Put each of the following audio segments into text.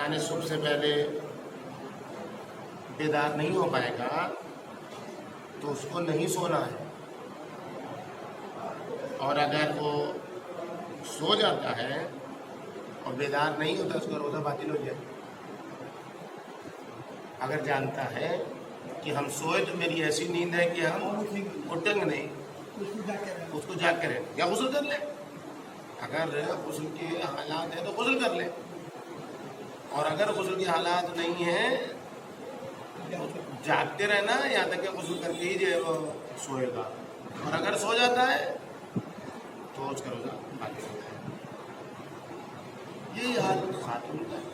اذان صبح سے پہلے بیدار نہیں ہو پائے گا تو اس کو نہیں سونا ہے، اور اگر وہ سو جاتا ہے اور بیدار نہیں ہوتا اس کا روزہ باطل ہو جائے۔ اگر جانتا ہے کہ ہم سوئے تو میری ایسی نیند ہے کہ ہم اٹھیں گے نہیں، اس کو جاگ کے رہیں یا غسل کر لیں، اگر غسل کے حالات ہیں تو غسل کر لیں، اور اگر غسل کے حالات نہیں ہیں تو جاگتے رہنا یہاں تک کہ غسل کر کے ہی جو ہے وہ سوئے گا، اور اگر سو جاتا ہے تو اس کا روزہ باقی ہوتا ہے۔ یہی حال خاتون کا ہے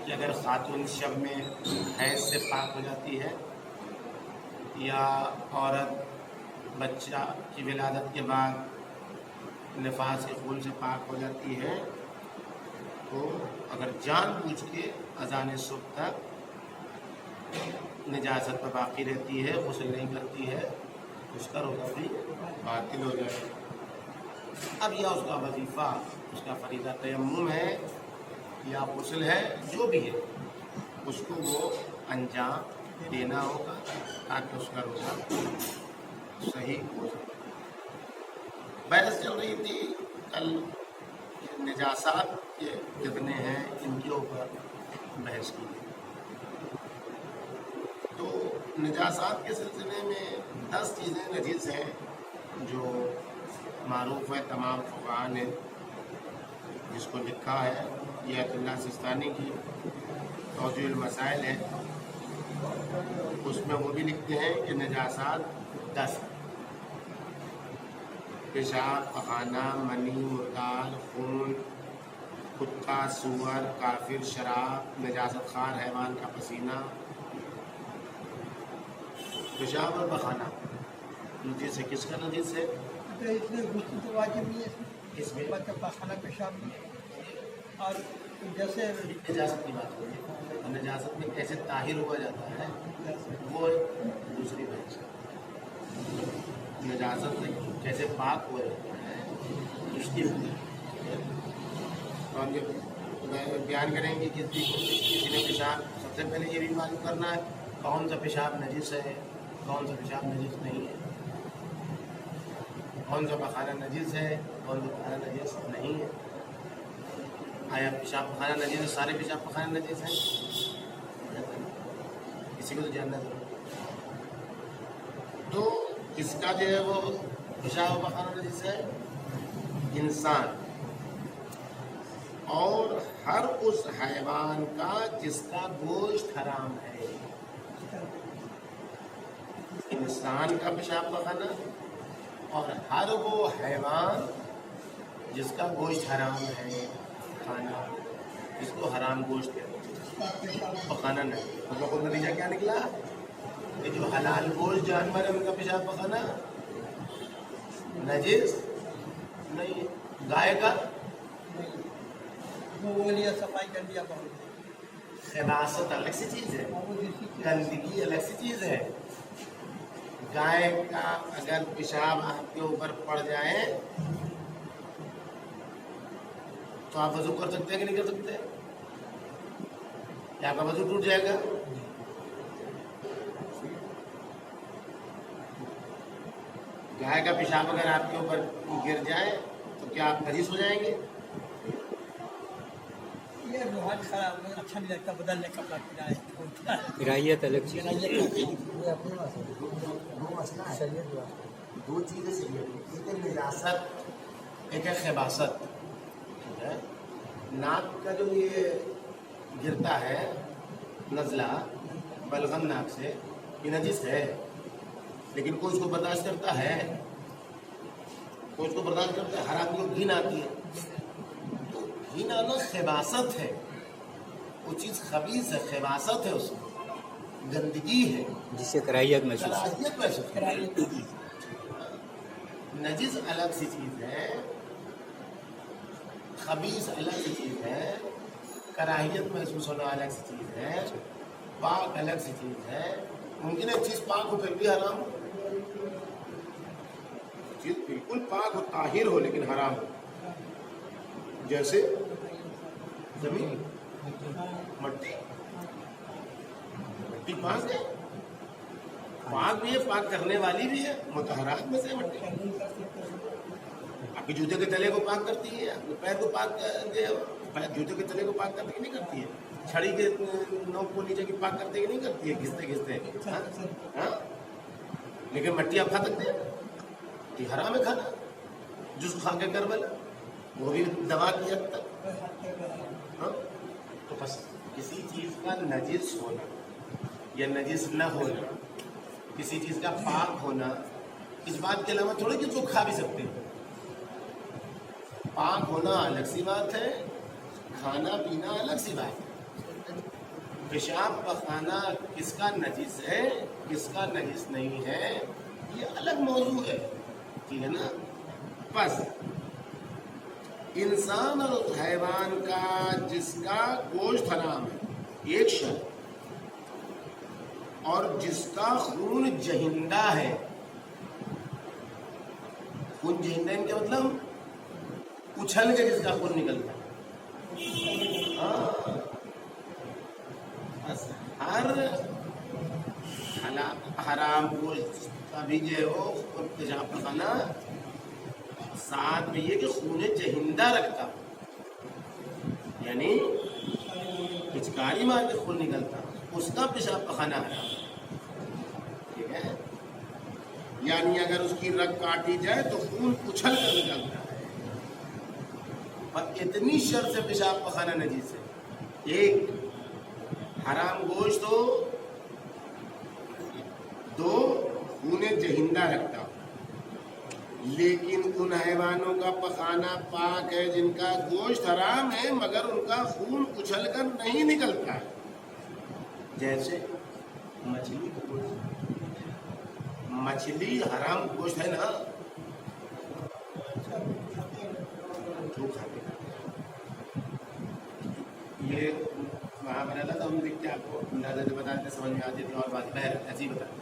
کہ اگر خاتون شب میں حیض سے پاک ہو جاتی ہے یا عورت بچہ کی ولادت کے بعد نفاس کے خون سے پاک ہو جاتی ہے تو اگر جان بوجھ کے اذان صبح تک نجاست پر باقی رہتی ہے، غسل نہیں کرتی ہے، اس کا روزہ بھی باطل ہو جائے۔ اب یا اس کا وظیفہ، اس کا فریضہ تیمم ہے یا غسل ہے، جو بھی ہے اس کو وہ انجام دینا ہوگا تاکہ اس کا روزہ صحیح ہو جائے۔ بحث چل رہی تھی کل نجاسات کے کتنے ہیں، ان کے اوپر بحث کی گئی، تو نجاسات کے سلسلے میں 10 چیزیں نجس ہیں جو معروف ہے تمام فقہاء نے، جس کو لکھا ہے یہ آیت اللہ سستانی کی توضیح المسائل ہے، اس میں وہ بھی لکھتے ہیں کہ نجاسات 10 ہیں: پیشاب، پخانہ، منی، مردار، خون، کتا، سور، کافر، شراب، نجاست خوار حیوان کا پسینہ۔ پیشاب اور پخانہ نجس ہے، کس کا نجس ہے؟ اس میں غسل تو واجب نہیں ہے، اس میں پاخانہ پیشاب نہیں، اور جیسے نجاست کی بات ہو رہی ہے، اور نجاست میں کیسے طاہر ہوا جاتا ہے وہ دوسری بحث ہے۔ نجاست سے کیسے پاک ہوا جاتا ہے اس کی اور یہ بیان کریں گے کہ کسی نے پیشاب، سب سے پہلے یہ بھی معلوم کرنا ہے کون سا پیشاب نجس ہے، کون سا پیشاب نجس نہیں ہے، کون سا پخانہ نجس ہے، کون سا پخانہ نجس نہیں ہے۔ آیا پیشاب پخانہ نجس ہے، سارے پیشاب پخانہ نجس ہیں؟ کسی کو تو جاننا ضرور۔ تو کس کا جو ہے وہ پیشاب پخانہ نجس ہے؟ انسان اور ہر اس حیوان کا جس کا گوشت حرام ہے۔ انسان کا پیشاب پخانہ اور ہر وہ حیوان جس کا گوشت حرام ہے کھانا، اس کو حرام گوشت کہتے ہیں، پخانہ نہیں۔ مطلب کو نتیجہ کیا نکلا کہ جو حلال گوشت جانور ہے ان کا پیشاب پخانہ نجس نہیں ہے۔ گائے کا وہ لیا صفائی کر دیا بہت، خباثت الگ سی چیز ہے، گندگی الگ سی چیز ہے۔ گائے کا اگر پیشاب آپ کے اوپر پڑ جائے تو آپ وضو کر سکتے ہیں کہ نہیں کر سکتے؟ کیا آپ کا وضو ٹوٹ جائے گا؟ گائے کا پیشاب اگر آپ کے اوپر گر جائے تو کیا آپ نجس ہو جائیں گے؟ یہ روحان خراب اچھا نہیں لگتا، بدلنے کپڑا پہنائے کرائیت الگ چیز دو چیزیں شریعت، ایک ہے نجاست، ایک ہے خباثت۔ ٹھیک ہے، ناک کا جو یہ گرتا ہے نزلہ بلغم ناک سے، یہ نجس ہے، لیکن کوئی اس کو برداشت کرتا ہے، کوئی اس کو برداشت کرتا ہے۔ ہر آدمی کو گھن آتی ہے، تو گھن آنا خباثت ہے، وہ چیز خبیث ہے، خباثت ہے، اس میں گندگی ہے، جس سے کراہیت محسوس کراہیت محسوس ہے۔ نجس الگ سی چیز ہے، خبیث الگ سی چیز ہے، کراہیت محسوس ہونا الگ سی چیز ہے، پاک الگ سی چیز ہے۔ ممکن ہے چیز پاک ہو پھر بھی حرام ہو، چیز بالکل پاک ہو، طاہر ہو، لیکن حرام ہو، جیسے زمین مٹی پاک ہے، پاک بھی ہے، پاک کرنے والی بھی ہے، مطہرات میں سے مٹی۔ آپ کے جوتے کے تلے کو پاک کرتی ہے، آپ کے پیر کو پاک جوتے کے تلے کو پاک کرتی ہے نہیں کرتی ہے، چھڑی کے نوک کو نیچے کی پاک کرتے کہ نہیں کرتی ہے، گھستے گھستے، ہاں؟ لیکن مٹی آپ کھا سکتے ہیں؟ یہ حرام ہے کھانا، جس کھا کے کربل وہ بھی دوا کی حد تک، ہاں؟ تو بس کسی چیز کا نجس ہونا یا نجس نہ ہونا، کسی چیز کا پاک ہونا، اس بات کے علاوہ تھوڑی کہ اس کو کھا بھی سکتے ہیں۔ پاک ہونا الگ سی بات ہے، کھانا پینا الگ سی بات ہے۔ پیشاب پخانا کس کا نجس ہے کس کا نجس نہیں ہے یہ الگ موضوع ہے، ٹھیک ہے نا؟ بس انسان اور اس حیوان کا جس کا گوشت حرام ہے ایک شرط، اور جس کا خون جہندہ ہے، خون جہندہ ان کا مطلب اچھل کے جس کا خون نکلتا ہے، بس ہر حرام گوشت کا بھی جو ہے وہ پیشاب پخانا ساتھ میں یہ کہ خون جہندہ رکھتا، یعنی پچکاری مار کے خون نکلتا، اس کا پیشاب پخانا حرام، ٹھیک ہے؟ یعنی اگر اس کی رگ کاٹی جائے تو خون اچھل کر نکلتا ہے، اور اتنی شرط سے پیشاب پخانا نجیس ہے، ایک حرام گوشت ہو، دو خون جہندہ رکھتا ہو، لیکن ان حیوانوں کا پخانا پاک ہے جن کا گوشت حرام ہے مگر ان کا خون اچھل کر نہیں نکلتا ہے، جیسے مچھلی کا گوشت، مچھلی حرام گوشت ہے نا، جو کھاتے ہیں یہ وہاں پر اللہ تھا، ہم دیکھتے آپ کو اندازہ سے بتاتے سمجھ میں آتی تھی، اور بات بہر ایسی ہی بتاتے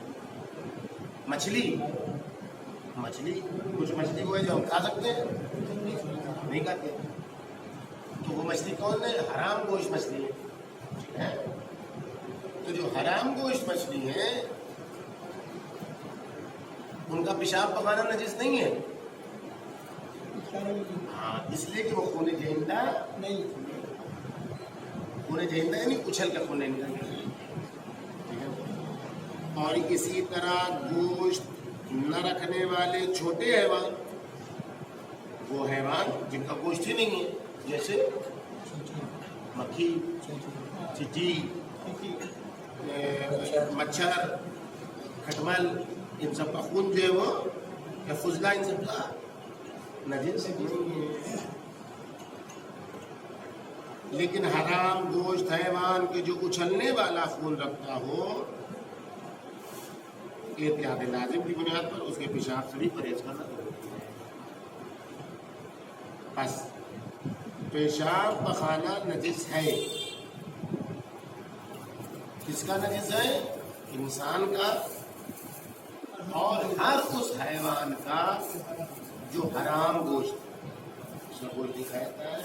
مچھلی کچھ مچھلی وہ ہے جو ہم کھا سکتے ہیں، نہیں کھاتے، تو وہ مچھلی کون ہے؟ حرام گوشت مچھلی ہے، تو جو حرام گوشت مچھلی ہے ان کا پیشاب پخانا نجس نہیں ہے، ہاں، اس لیے کہ وہ خون جہندہ نہیں، خون جہندہ یعنی اچھل کا خون نہیں نکلتا، ٹھیک ہے؟ اور اسی طرح گوشت نہ رکھنے والے چھوٹے حیوان، وہ حیوان جن کا گوشت ہی نہیں ہے، جیسے مکھی، چیٹی، مچھر، کھٹمل، ان سب کا خون جو ہے وہ یا فضلہ ان سب کا نجس نہیں ہے، لیکن حرام گوشت حیوان کے جو اچھلنے والا خون رکھتا ہو احتیاط لازم کی بنیاد پر اس کے پیشاب سے بھی پرہیز کرنا ضروری ہے۔ بس پیشاب پخانا نجس ہے، کس کا نجس ہے؟ انسان کا اور ہر اس حیوان کا جو حرام گوشت اس کا گوشت دکھاتا ہے،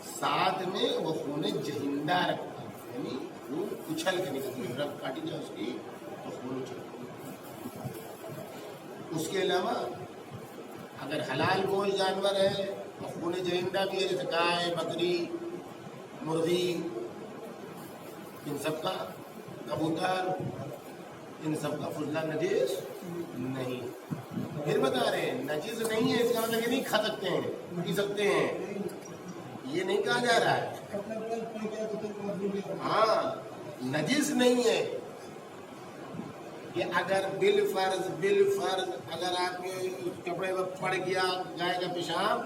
ساتھ میں وہ خون جہندہ رکھتا ہے، یعنی خون اچھل کے نکلتی ہے، رگ کاٹی جائے اس کی تو خون اچھل۔ اس کے علاوہ اگر حلال گوشت جانور ہے تو خون جہندہ بھی ہے، جیسے گائے، بکری، مرغی، ان سب کا، کبوتر، ان سب کا فضلہ نجس نہیں۔ پھر بتا رہے ہیں نجس نہیں ہے، اس کا مطلب یہ نہیں کھا سکتے ہیں، پی سکتے ہیں، یہ نہیں کہا جا رہا ہے، ہاں نجس نہیں ہے کہ اگر بالفرض اگر آپ کے کپڑے پر پڑ گیا گائے کا پیشاب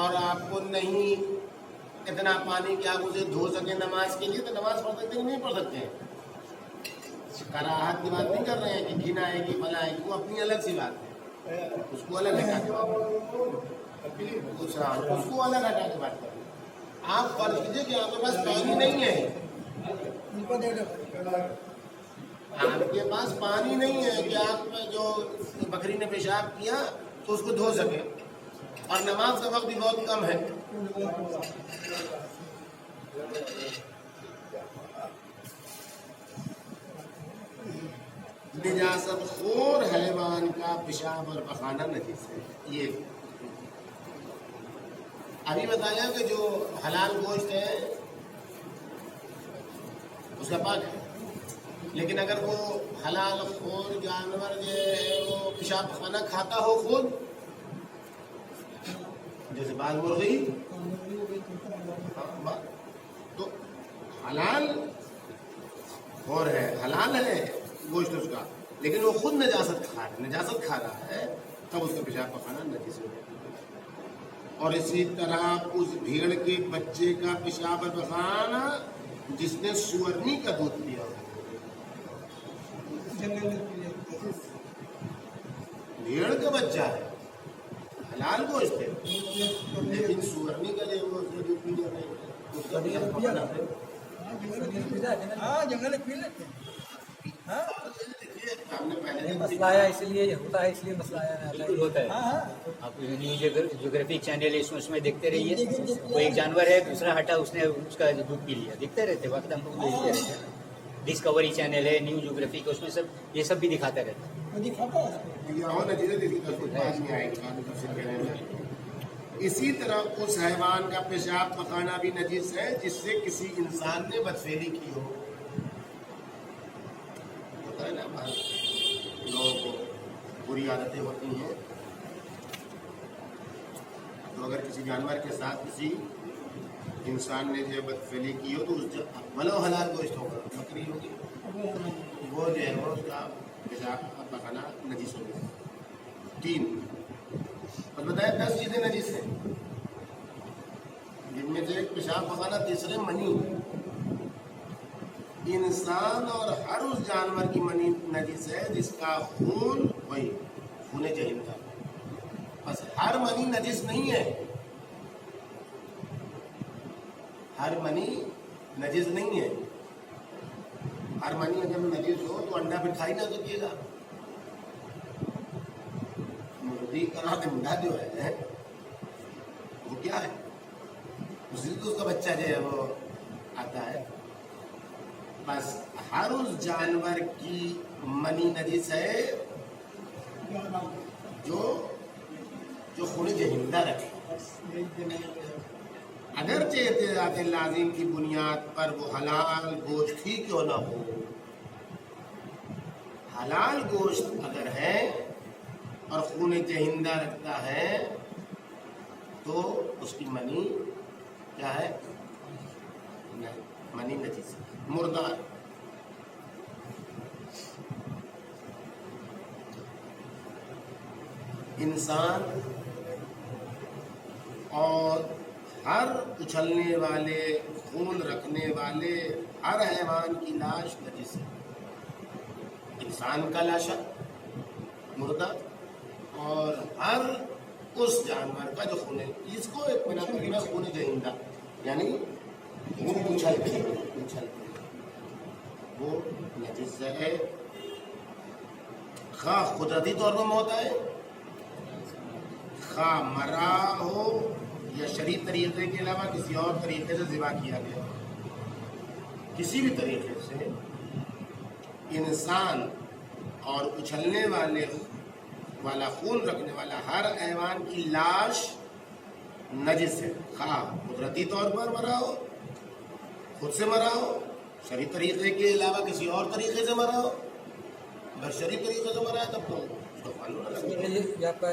اور آپ کو نہیں اتنا پانی کہ آپ اسے دھو سکیں نماز کے لیے، تو نماز پڑھ سکتے ہیں نہیں پڑھ سکتے ہیں؟ کراہت کی بات نہیں کر رہے ہیں کہ گھن آئے گی فلاں آئے گی، وہ اپنی الگ سی بات ہے، اس کو الگ ہٹا کے بات کریں۔ آپ فرض کیجیے کہ آپ کے پاس پانی نہیں ہے، آپ کے پاس پانی نہیں ہے کہ آپ جو بکری نے پیشاب کیا تو اس کو دھو سکے، اور نماز کا وقت بھی بہت کم ہے، نجاست خور حیوان کا پیشاب اور پخانہ نجس ہے. یہ ابھی بتایا کہ جو حلال گوشت ہے اس کا پاک ہے، لیکن اگر وہ حلال خور جانور جو ہے وہ پیشاب پخانہ کھاتا ہو خود، جیسے بعض مرغی، تو حلال خور ہے، حلال ہے گوشت اس کا، لیکن وہ خود نجاست کھا رہا ہے، تب اس کا پیشاب پخانہ نجس ہو جائے. اور اسی طرح اس بھیڑ کے بچے کا پیشاب اور پخانہ جس نے سورنی کا دودھ پیا ہو. بھیڑ کا بچہ ہے، حلال گوشت ہے، لیکن سورنی کا جو وہ دودھ پی جاتا ہے اس کا پیشاب پخانہ ہے. ہاں جنگل پی لیتے ہیں. ہاں یہ مسئلہ آیا اس لیے ہوتا ہے، اس لیے مسئلہ آیا ہوتا ہے. ہاں آپ نیو جیوگرافک چینل ہے، اس میں دیکھتے رہیے. وہ ایک جانور ہے، دوسرا ہٹا، اس نے اس کا دودھ پی لیا. دیکھتے رہتے وقت ہم لوگ دیکھتے رہتے ہیں. ڈسکوری چینل ہے، نیو جیوگرافک، اس میں سب یہ سب بھی دکھاتا رہتا ہے. وہ دکھاتا ہے. اسی طرح اس حیوان کا پیشاب پخانہ بھی نجس ہے جس سے کسی انسان نے بدفعلی کی ہو. ہوتا ہے نا لوگوں کو بری عادتیں ہوتی ہیں، تو اگر کسی جانور کے ساتھ کسی انسان نے جو بدفعلی کی ہو تو اس بلو حلال گوشت ہوگا، بکری ہوگی، وہ جو ہے وہ اس کا پیشاب پخانہ نجس ہوگا. 3 اور بتایا 10 چیزیں نجس ہیں، جن میں سے ایک پیشاب پخانہ، تیسرے منی. انسان اور ہر اس جانور کی منی نجس ہے جس کا خون وہی خون جہنم. بس ہر منی نجس نہیں ہے، ہر منی نجس نہیں ہے. ہر منی اگر نجس ہو تو انڈا پھر کھائی نہ سکیے گا. مرغی کا انڈا جو ہے وہ کیا ہے، اسی کو اس کا بچہ جو ہے وہ آتا ہے. بس ہر اس جانور کی منی نجس ہے جو خون جہندہ رکھے، اگرچہ اعتراض لازم کی بنیاد پر وہ حلال گوشت ہی کیوں نہ ہو. حلال گوشت اگر ہے اور خون جہندہ رکھتا ہے تو اس کی منی کیا ہے، منی نجس. مردار انسان اور ہر اچھلنے والے، خون رکھنے والے ہر حیوان کی لاش نجس ہے. انسان کا لاشا مردہ، اور ہر اس جانور کا جو خون ہے، اس کو ایک بنا کرنا خون جہندہ، یعنی خون اچھل کے وہ نجس ہے. خواہ قدرتی طور پر موت آئے، خواہ مرا ہو یا شرعی طریقے کے علاوہ کسی اور طریقے سے ذبح کیا گیا، کسی بھی طریقے سے انسان اور اچھلنے والا خون رکھنے والا ہر حیوان کی لاش نجس ہے. خواہ قدرتی طور پر مرا ہو، خود سے مرا ہو، شرعی طریقے کے علاوہ کسی اور طریقے سے مرا ہو. اگر شرعی طریقے سے مرا ہے تب تو اس کو قانون نہ لگے. یہ آپ کا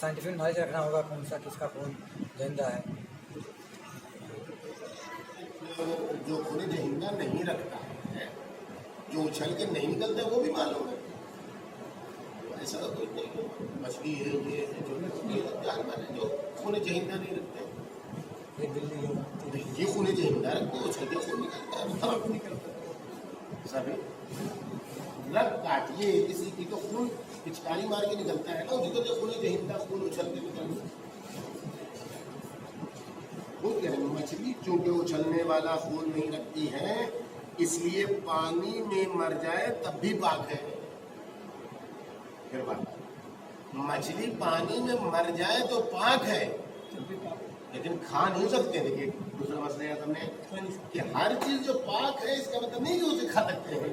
سائنٹیفک نالج رکھنا ہوگا کون سا کس کا خون زندہ ہے. جو خون جہندہ نہیں رکھتا ہے، جو اچھل کے نہیں نکلتا وہ بھی معلوم ہے. ایسا کوئی نہیں، مچھلی ہے، یہ جانور ہے جو خون جہندہ نہیں رکھتے. یہ خون جہندہ رکھتے ہیں، اچھل کے خون نکلتا ہے. سبھی رگ کاٹیے کسی کی تو خون پچکاری مار کے نکلتا ہے نا، اسی کو جو خون جہندہ خون اچھل کے نکلتا ہے. مچھلی چونکہ اچھلنے والا خون نہیں رکھتی ہے، اس لیے پانی میں مر جائے تب بھی پاک ہے. پھر بات، مچھلی پانی میں مر جائے تو پاک ہے، لیکن کھا نہیں سکتے. دیکھیے دوسرا مسئلہ ہے ہم نے کہ ہر چیز جو پاک ہے اس کا مطلب نہیں کہ اسے کھا سکتے ہیں.